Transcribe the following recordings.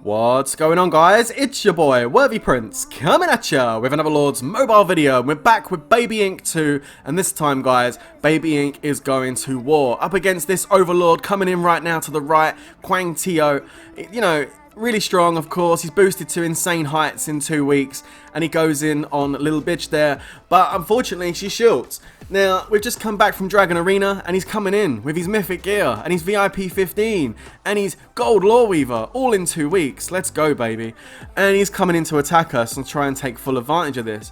What's going on, guys? It's your boy Worthy Prince coming at ya with another Lord's mobile video. We're back with Baby Ink 2, and this time, guys, Baby Ink is going to war up against this Overlord coming in right now to the right, Quang Tio. You know, really strong, of course. He's boosted to insane heights in 2 weeks, and he goes in on little bitch there, but unfortunately she shields. Now, we've just come back from Dragon Arena, and he's coming in with his mythic gear, and he's VIP 15, and he's Gold Lore Weaver, all in 2 weeks. Let's go, baby. And he's coming in to attack us and try and take full advantage of this.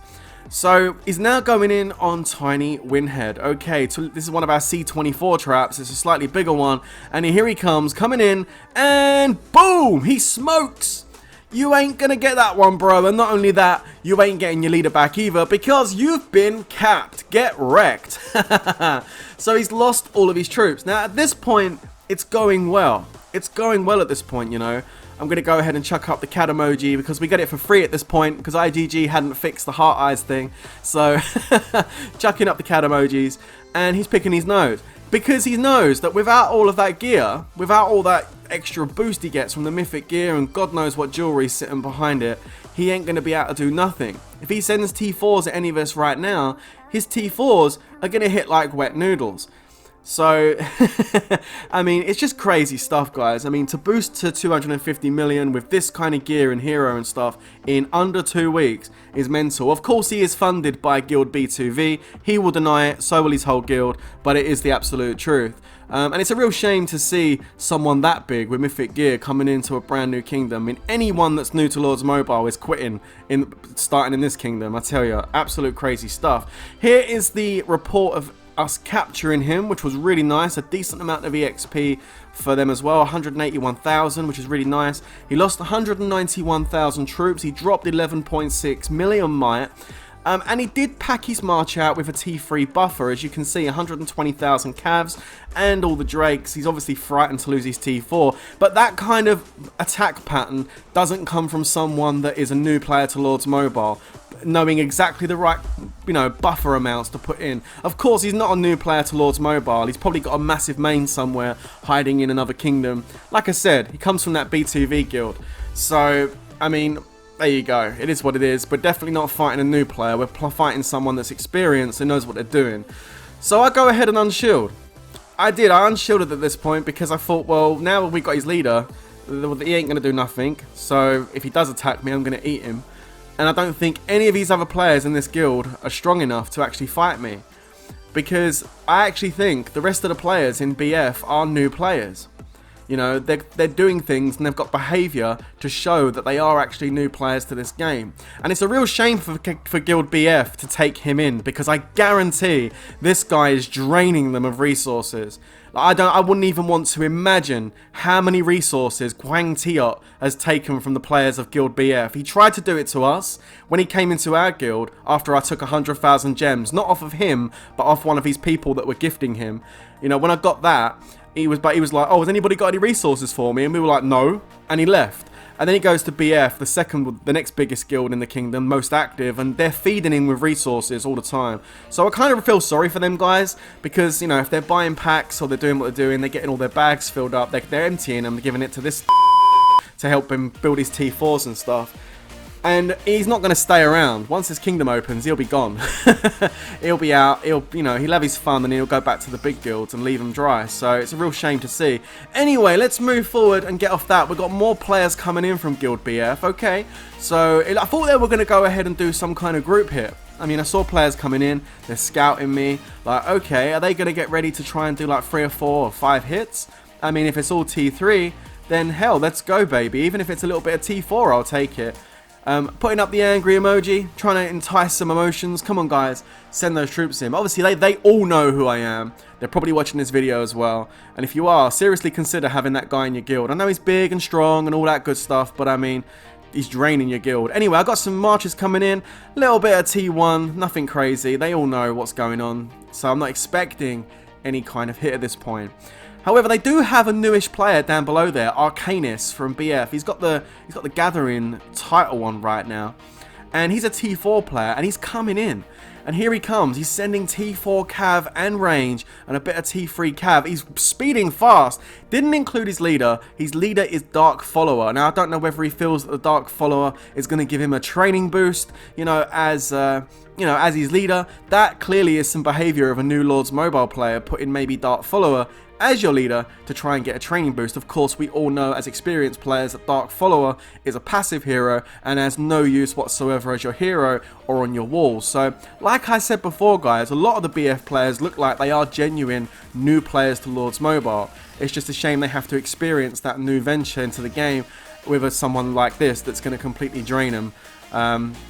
So, he's now going in on Tiny Windhead. Okay, so this is one of our C24 traps. It's a slightly bigger one. And here he comes, coming in, and boom! He smokes! You ain't gonna get that one, bro. And not only that, you ain't getting your leader back either, because you've been capped. Get wrecked. So he's lost all of his troops. Now, at this point, it's going well. It's going well at this point, you know. I'm going to go ahead and chuck up the cat emoji because we get it for free at this point because IGG hadn't fixed the heart eyes thing. So, chucking up the cat emojis, and he's picking his nose. Because he knows that without all of that gear, without all that extra boost he gets from the mythic gear and God knows what jewelry sitting behind it, he ain't going to be able to do nothing. If he sends T4s at any of us right now, his T4s are going to hit like wet noodles. So, I mean, it's just crazy stuff, guys. I mean, to boost to 250 million with this kind of gear and hero and stuff in under 2 weeks is mental. Of course, he is funded by Guild B2V. He will deny it, so will his whole guild, but it is the absolute truth. And it's a real shame to see someone that big with mythic gear coming into a brand new kingdom. I mean, anyone that's new to Lords Mobile is quitting, starting in this kingdom. I tell you, absolute crazy stuff. Here is the report of us capturing him, which was really nice. A decent amount of EXP for them as well, 181,000, which is really nice. He lost 191,000 troops. He dropped 11.6 million might. And he did pack his march out with a T3 buffer, as you can see, 120,000 cavs and all the drakes. He's obviously frightened to lose his T4, but that kind of attack pattern doesn't come from someone that is a new player to Lords Mobile, knowing exactly the right, you know, buffer amounts to put in. Of course, he's not a new player to Lords Mobile. He's probably got a massive main somewhere hiding in another kingdom. Like I said, he comes from that B2V guild. So, I mean, there you go. It is what it is, but definitely not fighting a new player. We're fighting someone that's experienced and knows what they're doing. So I go ahead and unshield. I unshielded at this point because I thought, well, now we got his leader, he ain't going to do nothing. So if he does attack me, I'm going to eat him. And I don't think any of these other players in this guild are strong enough to actually fight me. Because I actually think the rest of the players in BF are new players. You know, they're doing things and they've got behaviour to show that they are actually new players to this game. And it's a real shame for Guild BF to take him in, because I guarantee this guy is draining them of resources. I wouldn't even want to imagine how many resources Quang Tiot has taken from the players of Guild BF. He tried to do it to us when he came into our guild after I took 100,000 gems, not off of him, but off one of his people that were gifting him. You know, when I got that, he was like, oh, has anybody got any resources for me? And we were like, no. And he left. And then he goes to BF, the next biggest guild in the kingdom, most active, and they're feeding him with resources all the time. So I kind of feel sorry for them guys, because, you know, if they're buying packs or they're doing what they're doing, they're getting all their bags filled up, they're emptying them, giving it to this to help him build his T4s and stuff. And he's not going to stay around. Once his kingdom opens, he'll be gone. He'll be out. He'll have his fun, and he'll go back to the big guilds and leave them dry. So it's a real shame to see. Anyway, let's move forward and get off that. We've got more players coming in from Guild BF. Okay, so I thought they were going to go ahead and do some kind of group hit. I mean, I saw players coming in. They're scouting me. Like, okay, are they going to get ready to try and do like 3 or 4 or 5 hits? I mean, if it's all T3, then hell, let's go, baby. Even if it's a little bit of T4, I'll take it. Putting up the angry emoji, trying to entice some emotions. Come on, guys, send those troops in. Obviously, they all know who I am. They're probably watching this video as well. And if you are, seriously consider having that guy in your guild. I know he's big and strong and all that good stuff, but I mean, he's draining your guild. Anyway, I got some marches coming in. A little bit of T1, nothing crazy. They all know what's going on. So I'm not expecting any kind of hit at this point. However, they do have a newish player down below there, Arcanus from BF. He's got the Gathering title on right now, and he's a T4 player, and he's coming in. And here he comes. He's sending T4 cav and range and a bit of T3 cav. He's speeding fast. Didn't include his leader. His leader is Dark Follower. Now, I don't know whether he feels that the Dark Follower is going to give him a training boost, as his leader. That clearly is some behavior of a new Lords Mobile player, putting maybe Dark Follower as your leader to try and get a training boost. Of course, we all know as experienced players that Dark Follower is a passive hero and has no use whatsoever as your hero or on your wall. So, like I said before, guys, a lot of the BF players look like they are genuine new players to Lords Mobile. It's just a shame they have to experience that new venture into the game with someone like this that's going to completely drain him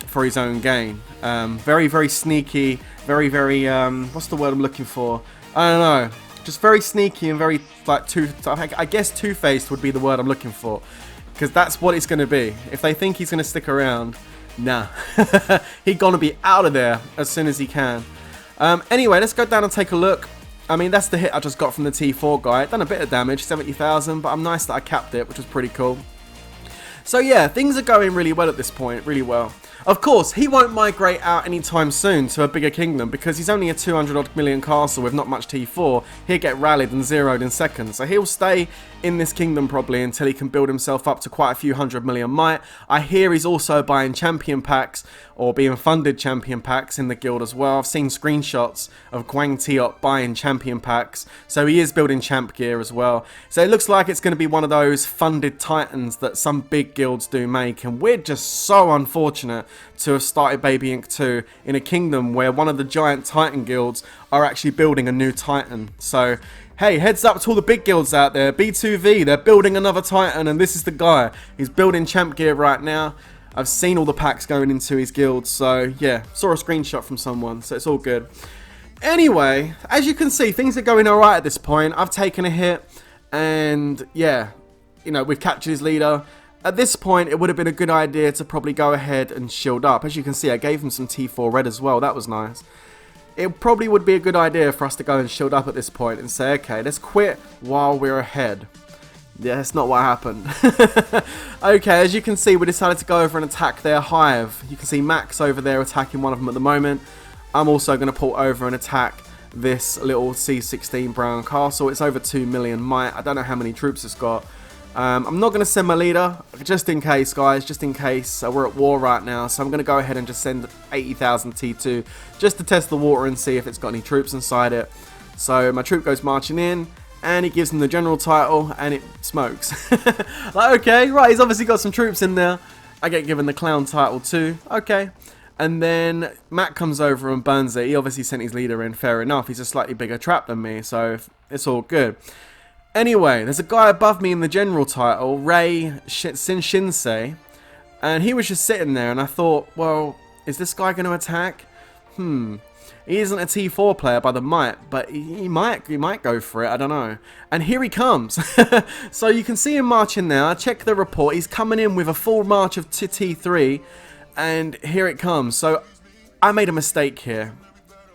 for his own gain. Very, very sneaky, very, what's the word I'm looking for? I don't know. Just very sneaky and very, I guess two-faced would be the word I'm looking for. Because that's what it's going to be. If they think he's going to stick around, nah. He's going to be out of there as soon as he can. Anyway, let's go down and take a look. I mean, that's the hit I just got from the T4 guy. Done a bit of damage, 70,000, but I'm nice that I capped it, which was pretty cool. So yeah, things are going really well at this point, really well. Of course, he won't migrate out anytime soon to a bigger kingdom because he's only a 200 odd million castle with not much T4. He'll get rallied and zeroed in seconds. So he'll stay in this kingdom probably until he can build himself up to quite a few 100 million might. I hear he's also buying champion packs or being funded champion packs in the guild as well. I've seen screenshots of Quang Tiot buying champion packs. So he is building champ gear as well. So it looks like it's going to be one of those funded titans that some big guilds do make. And we're just so unfortunate to have started Baby Inc. 2 in a kingdom where one of the giant titan guilds are actually building a new titan. So hey, heads up to all the big guilds out there. B2V, they're building another titan and this is the guy. He's building champ gear right now. I've seen all the packs going into his guild, so yeah, saw a screenshot from someone, so it's all good. Anyway, as you can see, things are going alright at this point. I've taken a hit and yeah, we've captured his leader. At this point, it would have been a good idea to probably go ahead and shield up. As you can see, I gave him some T4 red as well. That was nice. It probably would be a good idea for us to go and shield up at this point and say, okay, let's quit while we're ahead. Yeah, that's not what happened. Okay, as you can see, we decided to go over and attack their hive. You can see Max over there attacking one of them at the moment. I'm also going to pull over and attack this little C16 brown castle. It's over 2 million might. I don't know how many troops it's got. I'm not going to send my leader, just in case, guys, just in case. We're at war right now, so I'm going to go ahead and just send 80,000 T2 just to test the water and see if it's got any troops inside it. So my troop goes marching in, and he gives him the general title, and it smokes. Like, okay, right, he's obviously got some troops in there. I get given the clown title too, okay. And then Matt comes over and burns it. He obviously sent his leader in, fair enough. He's a slightly bigger trap than me, so it's all good. Anyway, there's a guy above me in the general title, Ray Shinsei, and he was just sitting there, and I thought, well, is this guy going to attack? He isn't a T4 player by the might, but he might go for it, I don't know. And here he comes. So you can see him marching now. I check the report. He's coming in with a full march of T3, and here it comes. So I made a mistake here.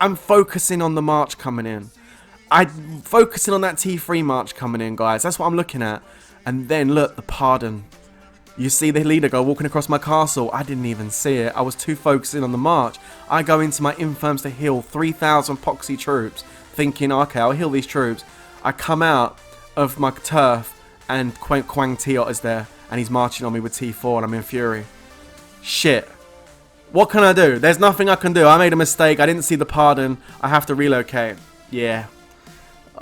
I'm focusing on the march coming in. I'm focusing on that T3 march coming in, guys. That's what I'm looking at. And then, look, the pardon. You see the leader go walking across my castle. I didn't even see it. I was too focused in on the march. I go into my infirms to heal 3,000 poxy troops, thinking, okay, I'll heal these troops. I come out of my turf, and Quang Tiot is there, and he's marching on me with T4, and I'm in fury. Shit. What can I do? There's nothing I can do. I made a mistake. I didn't see the pardon. I have to relocate. Yeah.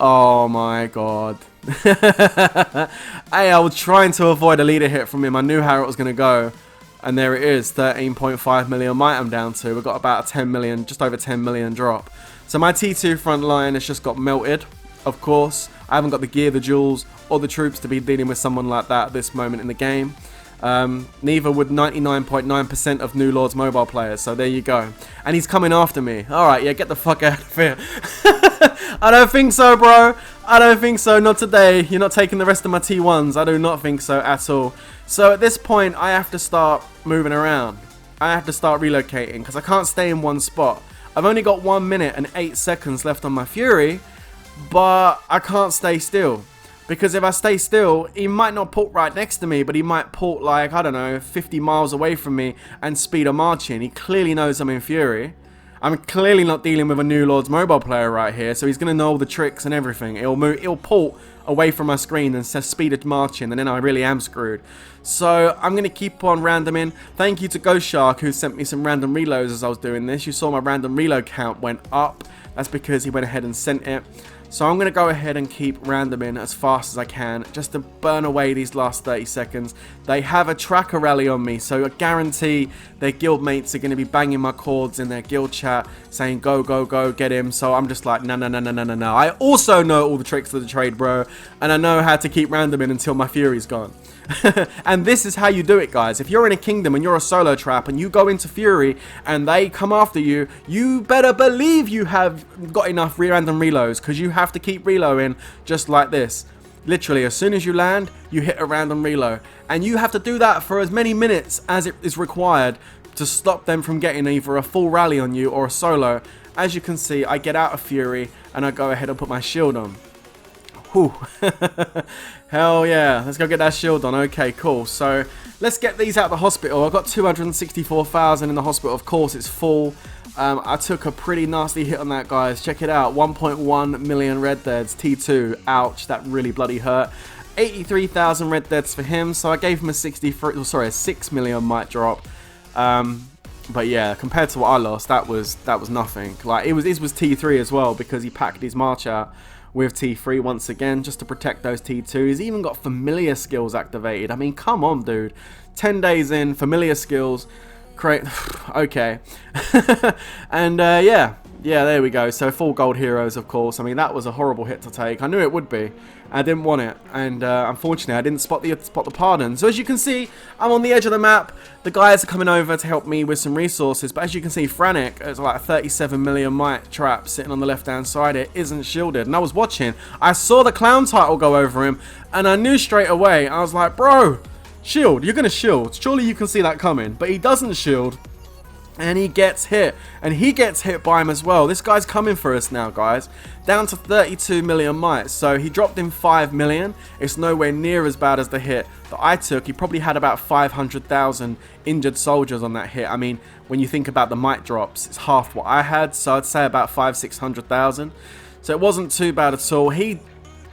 Oh my god. Hey, I was trying to avoid a leader hit from him. I knew how it was going to go. And there it is. 13.5 million might I'm down to. We've got about a 10 million, just over 10 million drop. So my T2 front line has just got melted. Of course, I haven't got the gear, the jewels, or the troops to be dealing with someone like that at this moment in the game. Neither would 99.9% of new Lords Mobile players, so there you go. And he's coming after me. Alright, yeah, get the fuck out of here. I don't think so, bro. I don't think so, not today. You're not taking the rest of my T1s. I do not think so at all. So at this point, I have to start moving around. I have to start relocating, because I can't stay in one spot. I've only got 1 minute and 8 seconds left on my Fury, but I can't stay still. Because if I stay still, he might not port right next to me, but he might port like, I don't know, 50 miles away from me and speed a march in. He clearly knows I'm in Fury. I'm clearly not dealing with a New Lords mobile player right here, so he's going to know all the tricks and everything. It'll port away from my screen and says speed of marching, and then I really am screwed. So I'm going to keep on randoming. Thank you to Ghost Shark, who sent me some random reloads as I was doing this. You saw my random reload count went up. That's because he went ahead and sent it. So I'm going to go ahead and keep randoming as fast as I can, just to burn away these last 30 seconds. They have a tracker rally on me, so I guarantee their guild mates are going to be banging my chords in their guild chat, saying go, go, go, get him. So I'm just like, no, no, no, no, no, no, no. I also know all the tricks of the trade, bro, and I know how to keep randoming until my fury's gone. And this is how you do it, guys. If you're in a kingdom and you're a solo trap and you go into fury and they come after you, you better believe you have got enough random reloads, because you have to keep reloading just like this. Literally, as soon as you land, you hit a random reload, and you have to do that for as many minutes as it is required to stop them from getting either a full rally on you or a solo. As you can see, I get out of fury and I go ahead and put my shield on. Whew. Hell yeah, let's go get that shield on. Okay, cool. So let's get these out of the hospital. I've got 264,000 in the hospital. Of course, it's full. I took a pretty nasty hit on that, guys. Check it out. 1.1 million red deads. T2. Ouch, that really bloody hurt. 83,000 red deads for him. So I gave him a 6 million might drop. But yeah, compared to what I lost, that was nothing. Like it was T3 as well, because he packed his march out with T3 once again, just to protect those T2s. He's even got familiar skills activated. I mean, come on, dude. 10 days in, familiar skills. Okay. And yeah, there we go. So full gold heroes, of course. I mean, that was a horrible hit to take. I knew it would be. I didn't want it, and unfortunately I didn't spot the pardon. So as you can see, I'm on the edge of the map. The guys are coming over to help me with some resources, but as you can see, frantic, it's like a 37 million might trap sitting on the left hand side. It isn't shielded, and I was watching. I saw the clown title go over him, and I knew straight away. I was like, bro, shield, you're gonna shield. Surely you can see that coming. But he doesn't shield, and he gets hit, and he gets hit by him as well. This guy's coming for us now, guys. Down to 32 million mites. So he dropped in 5 million. It's nowhere near as bad as the hit that I took. He probably had about 500,000 injured soldiers on that hit. I mean, when you think about the mite drops, it's half what I had. So I'd say about 500,000-600,000. So it wasn't too bad at all. He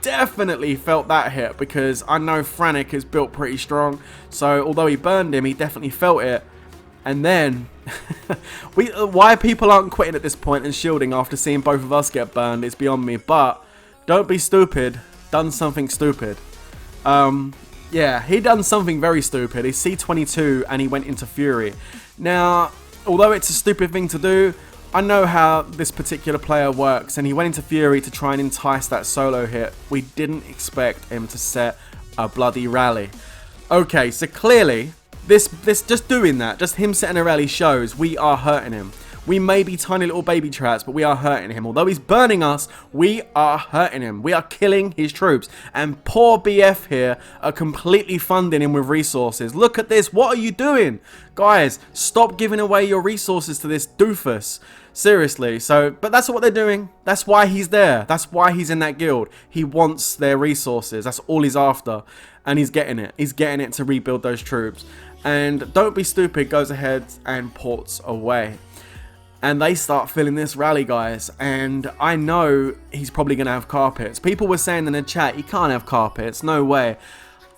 definitely felt that hit, because I know frantic is built pretty strong. So although he burned him, he definitely felt it. And then, why people aren't quitting at this point and shielding after seeing both of us get burned is beyond me. But don't be stupid. Done something stupid. Yeah, he done something very stupid. He's C22 and he went into fury. Now, although it's a stupid thing to do, I know how this particular player works, and he went into fury to try and entice that solo hit. We didn't expect him to set a bloody rally. Okay, so clearly, this just doing that, just him setting a rally shows we are hurting him. We may be tiny little baby traps, but we are hurting him. Although he's burning us, we are hurting him. We are killing his troops. And poor BF here are completely funding him with resources. Look at this. What are you doing? Guys, stop giving away your resources to this doofus. Seriously. But that's what they're doing. That's why he's there. That's why he's in that guild. He wants their resources. That's all he's after. And he's getting it. He's getting it to rebuild those troops. And don't be stupid goes ahead and ports away. And they start filling this rally, guys. And I know he's probably going to have carpets. People were saying in the chat, he can't have carpets. No way.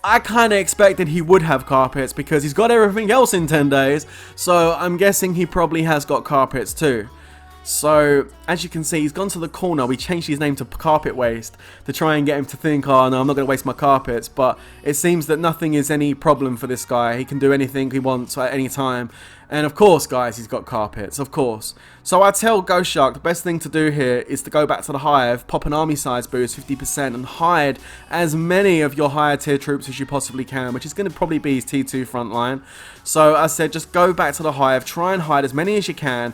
I kind of expected he would have carpets because he's got everything else in 10 days. So I'm guessing he probably has got carpets too. So, as you can see, he's gone to the corner. We changed his name to Carpet Waste to try and get him to think, oh no, I'm not going to waste my carpets. But it seems that nothing is any problem for this guy. He can do anything he wants at any time. And of course, guys, he's got carpets, of course. So I tell Ghost Shark the best thing to do here is to go back to the hive, pop an army size boost 50% and hide as many of your higher tier troops as you possibly can, which is going to probably be his T2 front line. So I said just go back to the hive, try and hide as many as you can.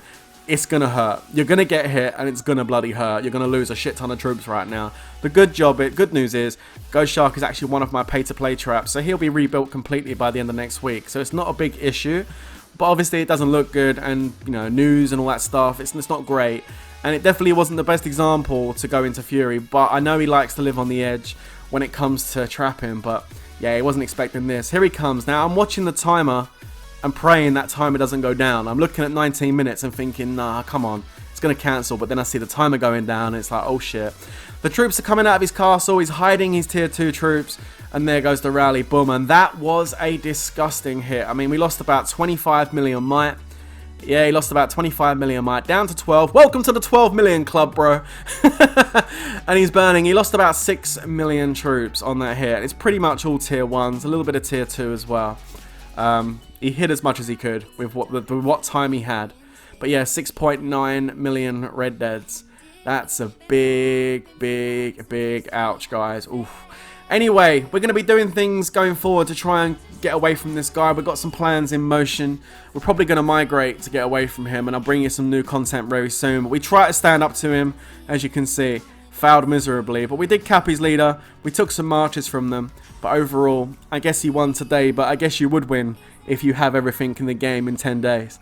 It's going to hurt. You're going to get hit and it's going to bloody hurt. You're going to lose a shit ton of troops right now. The good news is Ghost Shark is actually one of my pay-to-play traps, so he'll be rebuilt completely by the end of next week. So it's not a big issue, but obviously it doesn't look good, and you know, news and all that stuff, it's not great. And it definitely wasn't the best example to go into fury, but I know he likes to live on the edge when it comes to trapping. But yeah, he wasn't expecting this. Here he comes. Now I'm watching the timer. and praying that timer doesn't go down. I'm looking at 19 minutes and thinking, nah, come on, it's going to cancel. But then I see the timer going down and it's like, oh shit. The troops are coming out of his castle. He's hiding his tier 2 troops. And there goes the rally. Boom. And that was a disgusting hit. I mean, we lost about 25 million might. Yeah, he lost about 25 million might. Down to 12. Welcome to the 12 million club, bro. And he's burning. He lost about 6 million troops on that hit. It's pretty much all tier 1s. A little bit of tier 2 as well. He hit as much as he could with what time he had. But yeah, 6.9 million red deads. That's a big ouch, guys. Oof. Anyway, we're going to be doing things going forward to try and get away from this guy. We've got some plans in motion. We're probably going to migrate to get away from him, and I'll bring you some new content very soon. But we try to stand up to him, as you can see. Failed miserably, but we did cap his leader. We took some marches from them. But overall, I guess he won today, but I guess you would win if you have everything in the game in 10 days.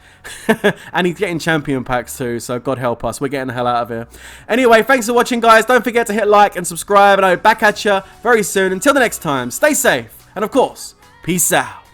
And he's getting champion packs too, so God help us. We're getting the hell out of here. Anyway, thanks for watching, guys. Don't forget to hit like and subscribe, and I'll be back at you very soon. Until the next time, stay safe, and of course, peace out.